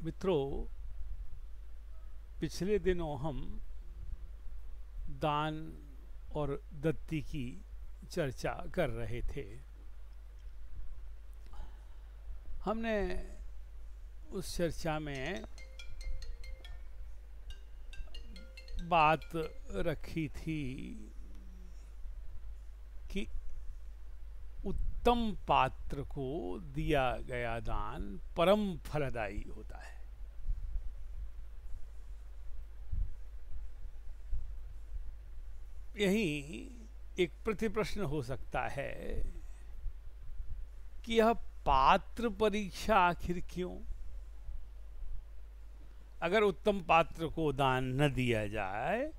मित्रों, पिछले दिनों हम दान और दत्ती की चर्चा कर रहे थे। हमने उस चर्चा में बात रखी थी कि उत्तम पात्र को दिया गया दान परम फलदायी होता है। यही एक प्रतिप्रश्न हो सकता है कि यह पात्र परीक्षा आखिर क्यों? अगर उत्तम पात्र को दान न दिया जाए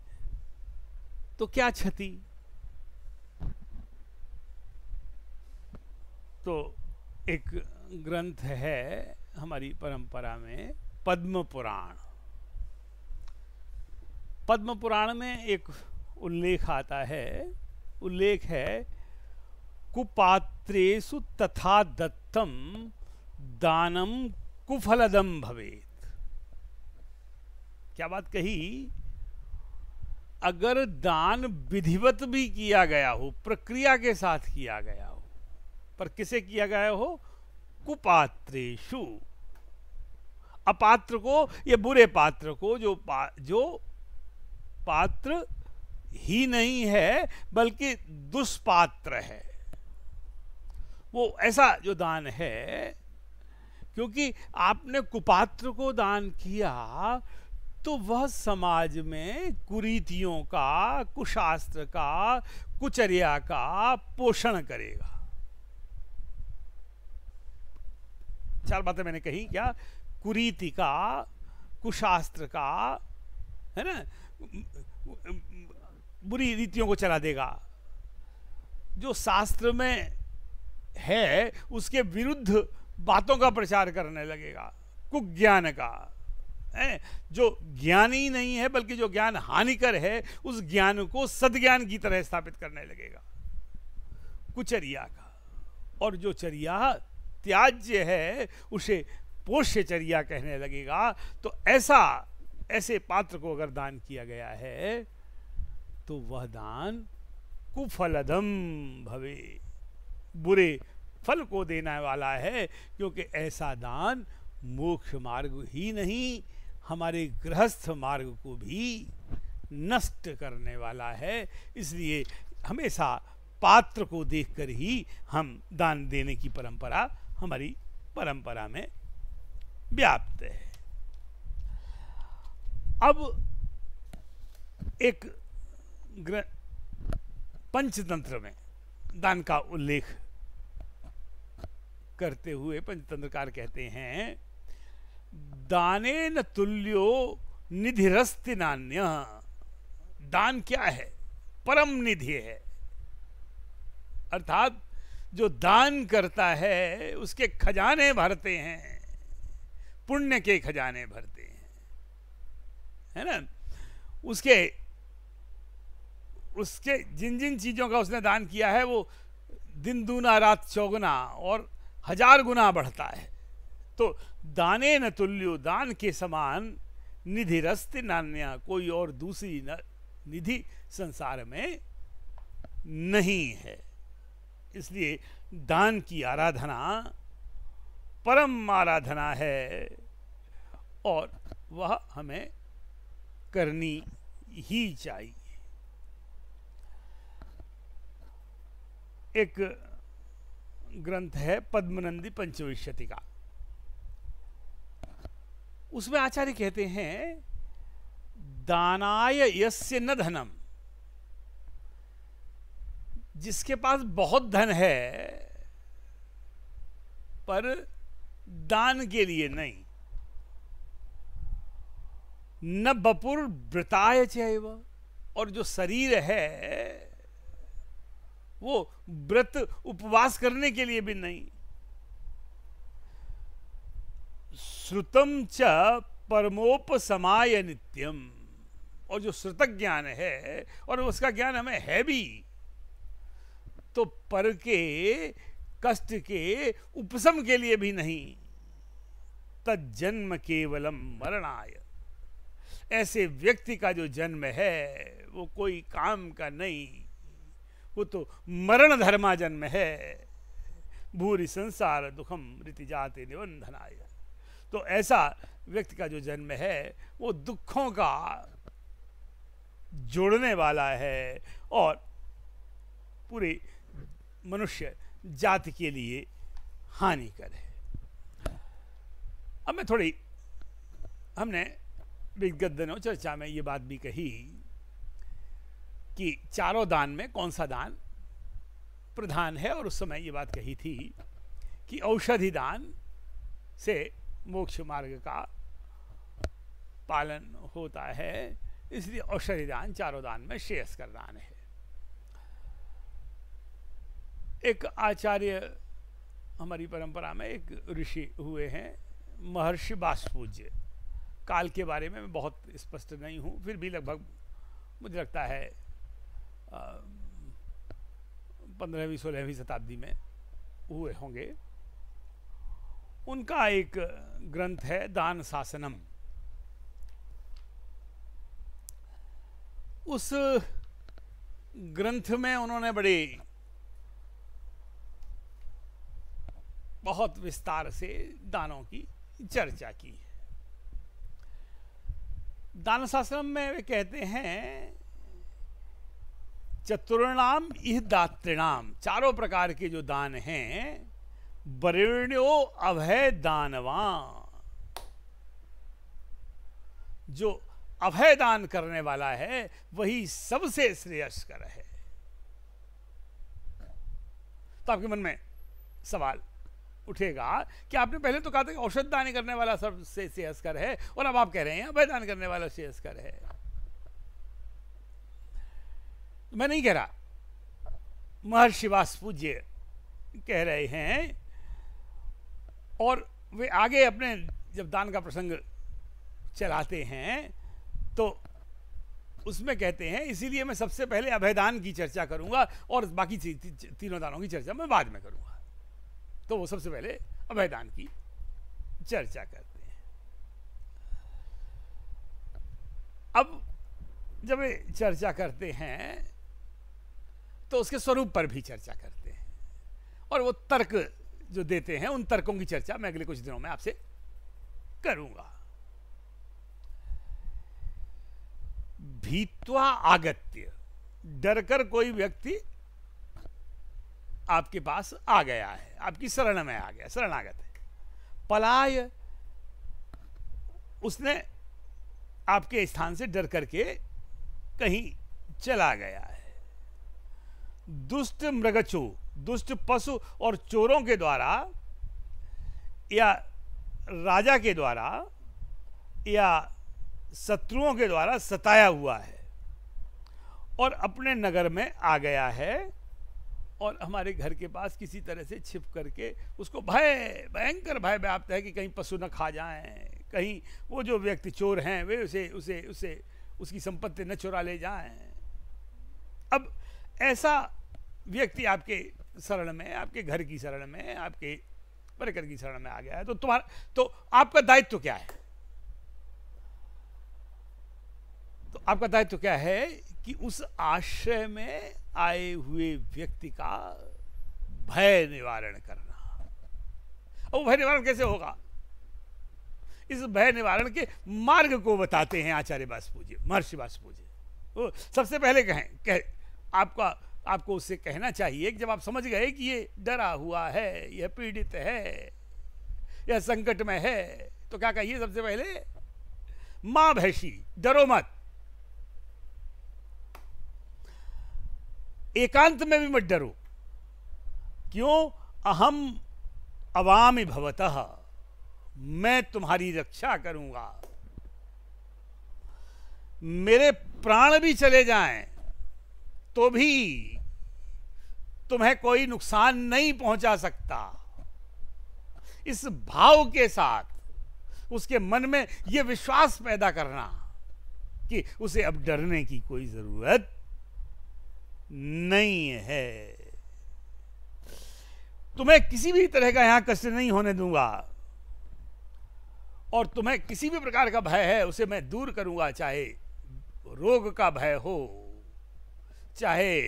तो क्या क्षति? तो एक ग्रंथ है हमारी परंपरा में, पद्म पुराण। पद्म पुराण में एक उल्लेख आता है, उल्लेख है, कुपात्रेषु तथा दत्तम दानम कुफलदम भवेत। क्या बात कही? अगर दान विधिवत भी किया गया हो, प्रक्रिया के साथ किया गया हो, पर किसे किया गया हो? कुपात्रेषु, अपात्र को या बुरे पात्र को, जो पात्र ही नहीं है बल्कि दुष्पात्र है, वो ऐसा जो दान है, क्योंकि आपने कुपात्र को दान किया तो वह समाज में कुरीतियों का, कुशास्त्र का, कुचर्या का पोषण करेगा। चार बातें मैंने कही क्या? कुरीति का, कुशास्त्र का, है ना, बुरी रीतियों को चला देगा। जो शास्त्र में है उसके विरुद्ध बातों का प्रचार करने लगेगा, कुज्ञान का है। जो ज्ञानी नहीं है बल्कि जो ज्ञान हानिकर है, उस ज्ञान को सद्ज्ञान की तरह स्थापित करने लगेगा, कुचर्या का। और जो चर्या त्याज्य है उसे पोष्यचर्या कहने लगेगा। तो ऐसे पात्र को अगर दान किया गया है तो वह दान कुफलदम भवे, बुरे फल को देने वाला है, क्योंकि ऐसा दान मोक्ष मार्ग ही नहीं, हमारे गृहस्थ मार्ग को भी नष्ट करने वाला है। इसलिए हमेशा पात्र को देखकर ही हम दान देने की परंपरा हमारी परंपरा में व्याप्त है। अब एक पंचतंत्र में दान का उल्लेख करते हुए पंचतंत्रकार कहते हैं, दानेन तुल्यो निधिरस्ति नान्य। दान क्या है? परम निधि है। अर्थात जो दान करता है उसके खजाने भरते हैं, पुण्य के खजाने भरते हैं, है ना। उसके जिन जिन चीजों का उसने दान किया है वो दिन दूना रात चौगुना और 1000 गुना बढ़ता है। तो दाने न तुल्यो, दान के समान निधिरस्ति नान्या, कोई और दूसरी निधि संसार में नहीं है। इसलिए दान की आराधना परम आराधना है और वह हमें करनी ही चाहिए। एक ग्रंथ है पद्मनंदी पंचविंशतिका, उसमें आचार्य कहते हैं, दानाय यस्य न धनम। जिसके पास बहुत धन है पर दान के लिए नहीं, न बपुर व्रताय चैव, और जो शरीर है वो व्रत उपवास करने के लिए भी नहीं। श्रुतम च परमोपसमाय नित्यम, और जो श्रुतक ज्ञान है और उसका ज्ञान हमें है भी, तो पर के कष्ट के उपशम के लिए भी नहीं। तज्जन्म केवलम मरणाय। ऐसे व्यक्ति का जो जन्म है वो कोई काम का नहीं, वो तो मरण धर्मा जन्म है। भूरि संसार दुखम रीति जाते निबंधनाय। तो ऐसा व्यक्ति का जो जन्म है वो दुखों का जोड़ने वाला है और पूरी मनुष्य जाति के लिए हानिकर है। अब मैं थोड़ी, हमने विगत दिनों चर्चा में ये बात भी कही कि चारों दान में कौन सा दान प्रधान है, और उस समय ये बात कही थी कि औषधि दान से मोक्ष मार्ग का पालन होता है, इसलिए औषधि दान चारों दान में श्रेयस्कर दान है। एक आचार्य हमारी परंपरा में एक ऋषि हुए हैं महर्षि बासपूज्य। काल के बारे में मैं बहुत स्पष्ट नहीं हूँ, फिर भी लगभग मुझे लगता है 15वीं 16वीं शताब्दी में हुए होंगे। उनका एक ग्रंथ है दान शासनम। उस ग्रंथ में उन्होंने बहुत विस्तार से दानों की चर्चा की है। दान शास्त्रम में वे कहते हैं चतुर्णाम इह दातृणाम, चारों प्रकार के जो दान हैं, वरेण्यो अभय दानवान, जो अभय दान करने वाला है वही सबसे श्रेयस्कर है। तो आपके मन में सवाल उठेगा कि आपने पहले तो कहा था कि औषध दान करने वाला सबसे श्रेयस्कर है, और अब आप कह रहे हैं अभय दान करने वाला श्रेयस्कर है। मैं नहीं कह रहा, महर्षि वासपूज्य कह रहे हैं। और वे आगे अपने जब दान का प्रसंग चलाते हैं तो उसमें कहते हैं इसीलिए मैं सबसे पहले अभयदान की चर्चा करूंगा और बाकी तीनों दानों की चर्चा मैं बाद में करूंगा। तो वो सबसे पहले अभयदान की चर्चा करते हैं। अब जब वे चर्चा करते हैं तो उसके स्वरूप पर भी चर्चा करते हैं, और वो तर्क जो देते हैं उन तर्कों की चर्चा मैं अगले कुछ दिनों में आपसे करूंगा। भीत्वा आगत्य, डरकर कोई व्यक्ति आपके पास आ गया है, आपकी शरण में आ गया, शरणागत है। पलाय, उसने आपके स्थान से डर करके कहीं चला गया है। दुष्ट मृगचो, दुष्ट पशु और चोरों के द्वारा या राजा के द्वारा या शत्रुओं के द्वारा सताया हुआ है और अपने नगर में आ गया है, और हमारे घर के पास किसी तरह से छिप करके उसको भयंकर भय व्याप्त है कि कहीं पशु न खा जाएं, कहीं वो जो व्यक्ति चोर हैं वे उसे उसकी संपत्ति न चुरा ले जाएं। अब ऐसा व्यक्ति आपके शरण में, आपके घर की शरण में, आपके परिकर की शरण में आ गया है, तो आपका दायित्व क्या है? तो आपका दायित्व क्या है कि उस आश्रय में आए हुए व्यक्ति का भय निवारण करना। और वो भय निवारण कैसे होगा? इस भय निवारण के मार्ग को बताते हैं आचार्य वासपूज्य, महर्षि वासपूज्य। वो सबसे पहले आपको उससे कहना चाहिए कि जब आप समझ गए कि ये डरा हुआ है, यह पीड़ित है, यह संकट में है, तो क्या कहिए सबसे पहले? मां भैषी, डरो मत। एकांत में भी मत डरो। क्यों? अहम अवामि भवतः, मैं तुम्हारी रक्षा करूंगा। मेरे प्राण भी चले जाएं तो भी तुम्हें कोई नुकसान नहीं पहुंचा सकता। इस भाव के साथ उसके मन में यह विश्वास पैदा करना कि उसे अब डरने की कोई जरूरत नहीं है। तुम्हें किसी भी तरह का यहां कष्ट नहीं होने दूंगा। और तुम्हें किसी भी प्रकार का भय है उसे मैं दूर करूंगा, चाहे रोग का भय हो, चाहे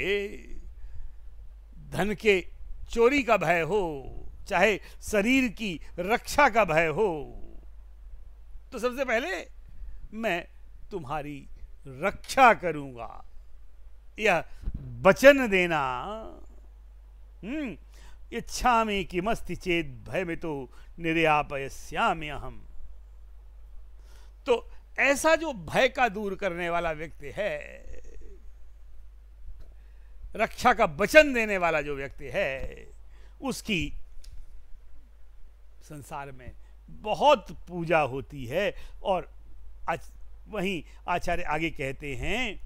धन के चोरी का भय हो, चाहे शरीर की रक्षा का भय हो। तो सबसे पहले मैं तुम्हारी रक्षा करूंगा, यह वचन देना। इच्छामि किमस्ति चेत् भयमितो निर्यापयस्यामि अहम्। तो ऐसा जो भय का दूर करने वाला व्यक्ति है, रक्षा का वचन देने वाला जो व्यक्ति है, उसकी संसार में बहुत पूजा होती है। और वहीं आचार्य आगे कहते हैं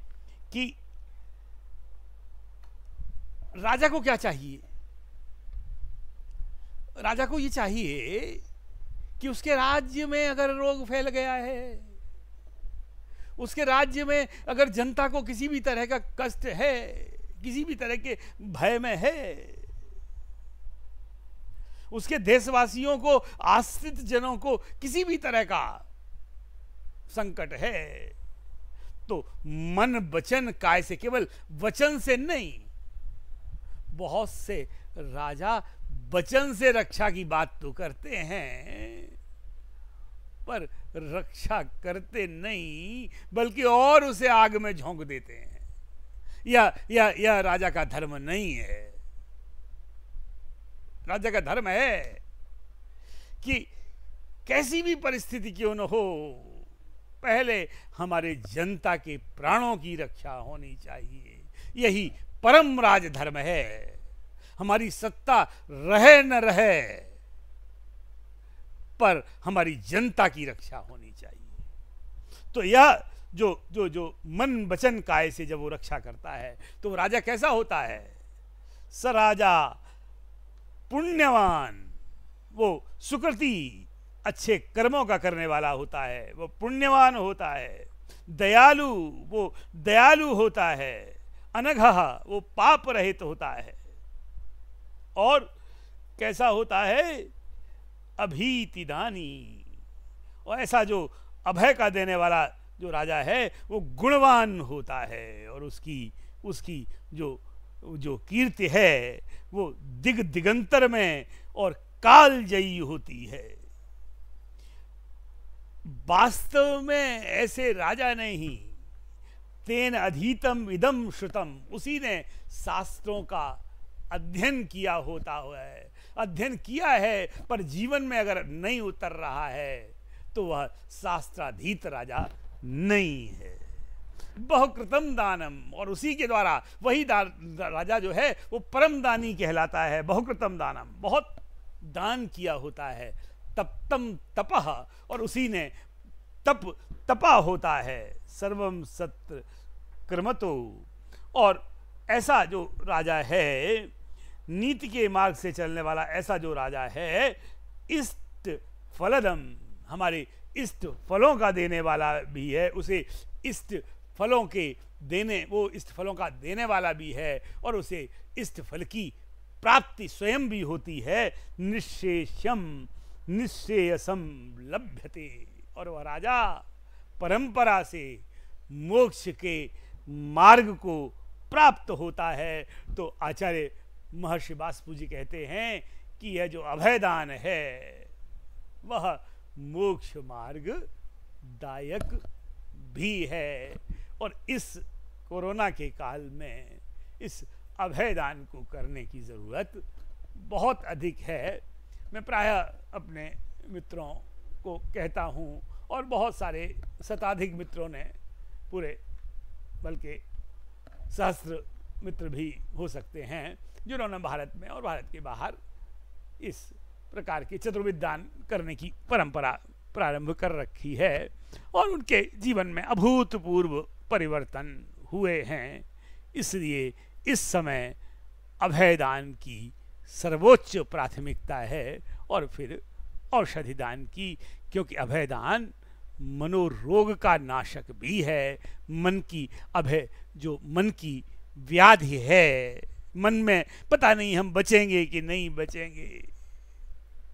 कि राजा को क्या चाहिए? राजा को ये चाहिए कि उसके राज्य में अगर रोग फैल गया है, उसके राज्य में अगर जनता को किसी भी तरह का कष्ट है, किसी भी तरह के भय में है, उसके देशवासियों को, आश्रित जनों को किसी भी तरह का संकट है, तो मन वचन काय से, केवल वचन से नहीं, बहुत से राजा वचन से रक्षा की बात तो करते हैं, पर रक्षा करते नहीं, बल्कि और उसे आग में झोंक देते हैं। यह राजा का धर्म नहीं है। राजा का धर्म है कि कैसी भी परिस्थिति क्यों न हो, पहले हमारे जनता के प्राणों की रक्षा होनी चाहिए। यही परम राजधर्म है। हमारी सत्ता रहे न रहे, पर हमारी जनता की रक्षा होनी चाहिए। तो यह जो जो जो मन वचन काय से जब वो रक्षा करता है, तो राजा कैसा होता है? स राजा पुण्यवान, वो सुकृति, अच्छे कर्मों का करने वाला होता है, वो पुण्यवान होता है। दयालु, वो दयालु होता है। अनघः, वो पाप रहित होता है। और कैसा होता है? अभीतिदानी, और ऐसा जो अभय का देने वाला जो राजा है, वो गुणवान होता है। और उसकी जो कीर्ति है, वो दिगंतर में और कालजयी होती है। वास्तव में ऐसे राजा नहीं, तेन अधीतम इदम श्रुतम, उसी ने शास्त्रों का अध्ययन किया होता है, अध्ययन किया है, पर जीवन में अगर नहीं उतर रहा है तो वह शास्त्राधीत राजा नहीं है। बहुकृतम दानम, और उसी के द्वारा वही राजा जो है वो परम दानी कहलाता है। बहुकृतम दानम, बहुत दान किया होता है। तप्तम तपः, और उसी ने तपा होता है। सर्वम सत्र कर्मतो, और ऐसा जो राजा है, नीति के मार्ग से चलने वाला ऐसा जो राजा है, इष्ट फलदम, हमारे इष्ट फलों का देने वाला भी है। उसे इष्ट फलों के देने, वो इष्ट फलों का देने वाला भी है, और उसे इष्ट फल की प्राप्ति स्वयं भी होती है। निश्शेषम निश्रेयसम लभ्यते, और वह राजा परंपरा से मोक्ष के मार्ग को प्राप्त होता है। तो आचार्य महर्षि वासपू जी कहते हैं कि यह जो अभयदान है वह मोक्ष मार्ग दायक भी है। और इस कोरोना के काल में इस अभयदान को करने की ज़रूरत बहुत अधिक है। मैं प्रायः अपने मित्रों को कहता हूँ, और बहुत सारे शताधिक मित्रों ने, पूरे बल्कि सहस्त्र मित्र भी हो सकते हैं, जिन्होंने भारत में और भारत के बाहर इस प्रकार के चतुर्विध दान करने की परंपरा प्रारंभ कर रखी है, और उनके जीवन में अभूतपूर्व परिवर्तन हुए हैं। इसलिए इस समय अभयदान की सर्वोच्च प्राथमिकता है, और फिर औषधि दान की, क्योंकि अभयदान मनोरोग का नाशक भी है। मन की अभय, जो मन की व्याधि है, मन में पता नहीं हम बचेंगे कि नहीं बचेंगे,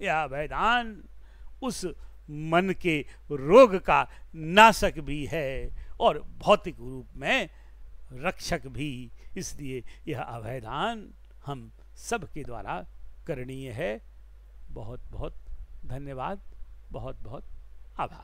यह अभयदान उस मन के रोग का नाशक भी है और भौतिक रूप में रक्षक भी। इसलिए यह अभयदान हम सबके द्वारा करणीय है। बहुत बहुत धन्यवाद, बहुत बहुत आभार।